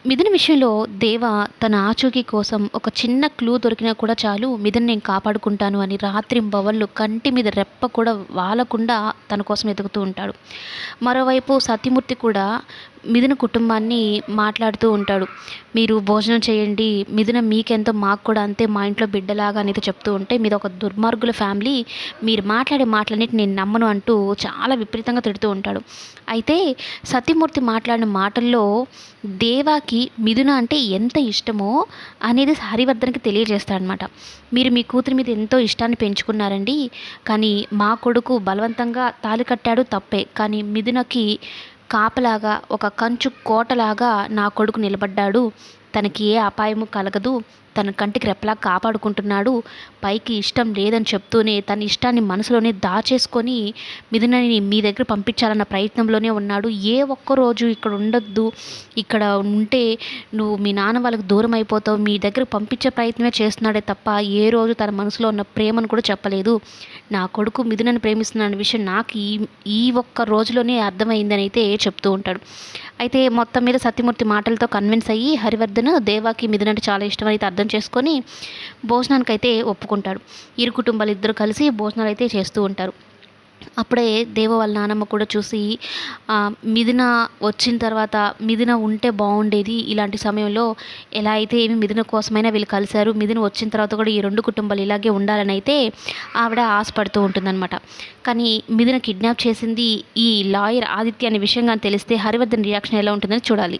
మిథున విషయంలో దేవ తన ఆచూకీ కోసం ఒక చిన్న క్లూ దొరికినా కూడా చాలు మిథున్ నేను కాపాడుకుంటాను అని రాత్రింబవళ్ళు కంటి మీద రెప్ప కూడా వాలకుండా తన కోసం వెతుకుతూ ఉంటాడు. మరోవైపు సత్యమూర్తి కూడా మిథున కుటుంబాన్ని మాట్లాడుతూ ఉంటాడు. మీరు భోజనం చేయండి, మిథున మీకెంతో మాకు కూడా అంతే, మా ఇంట్లో బిడ్డలాగా అనేది చెప్తూ ఉంటే మీది ఒక దుర్మార్గుల ఫ్యామిలీ, మీరు మాట్లాడే మాటలన్నిటి నేను నమ్మను అంటూ చాలా విపరీతంగా తిడుతూ ఉంటాడు. అయితే సత్యమూర్తి మాట్లాడిన మాటల్లో దేవాకి మిథున అంటే ఎంత ఇష్టమో అనేది హరివర్ధన్కి తెలియజేస్తాడనమాట. మీరు మీ కూతురి మీద ఎంతో ఇష్టాన్ని పెంచుకున్నారండి, కానీ మా కొడుకు బలవంతంగా తాళి కట్టాడు తప్పే, కానీ మిథునకి కాపలాగా ఒక కంచు కోటలాగా నా కొడుకు నిలబడ్డాడు, తనకి ఏ అపాయము కలగదు, తన కంటికి రెప్పలా కాపాడుకుంటున్నాడు, పైకి ఇష్టం లేదని చెప్తూనే తన ఇష్టాన్ని మనసులోనే దాచేసుకొని మిథునని మీ దగ్గర పంపించాలన్న ప్రయత్నంలోనే ఉన్నాడు. ఏ ఒక్కరోజు ఇక్కడ ఉండొద్దు, ఇక్కడ ఉంటే నువ్వు మీ నాన్న వాళ్ళకి దూరం అయిపోతావు, మీ దగ్గర పంపించే ప్రయత్నమే చేస్తున్నాడే తప్ప ఏ రోజు తన మనసులో ఉన్న ప్రేమను కూడా చెప్పలేదు. నా కొడుకు మిథునని ప్రేమిస్తున్న విషయం నాకు ఈ ఒక్క రోజులోనే అర్థమైందని అయితే చెప్తూ ఉంటాడు. అయితే మొత్తం మీద సత్యమూర్తి మాటలతో కన్విన్స్ అయ్యి హరివర్ధన్ దేవాకి మిథున అంటే చాలా ఇష్టం అయితే అర్థం చేసుకొని భోజనానికైతే ఒప్పుకుంటాడు. ఇరు కుటుంబాలు ఇద్దరు కలిసి భోజనాలు అయితే చేస్తూ ఉంటారు. అప్పుడే దేవ వాళ్ళ నానమ్మ కూడా చూసి మిథున వచ్చిన తర్వాత మిథున ఉంటే బాగుండేది, ఇలాంటి సమయంలో ఎలా అయితే ఏమి మిథున కోసమైనా వీళ్ళు కలిశారు, మిథున వచ్చిన తర్వాత కూడా ఈ రెండు కుటుంబాలు ఇలాగే ఉండాలని అయితే ఆవిడ ఆశపడుతూ ఉంటుందన్నమాట. కానీ మిథున కిడ్నాప్ చేసింది ఈ లాయర్ ఆదిత్య అనే విషయంగా తెలిస్తే హరివర్ధన్ రియాక్షన్ ఎలా ఉంటుందని చూడాలి.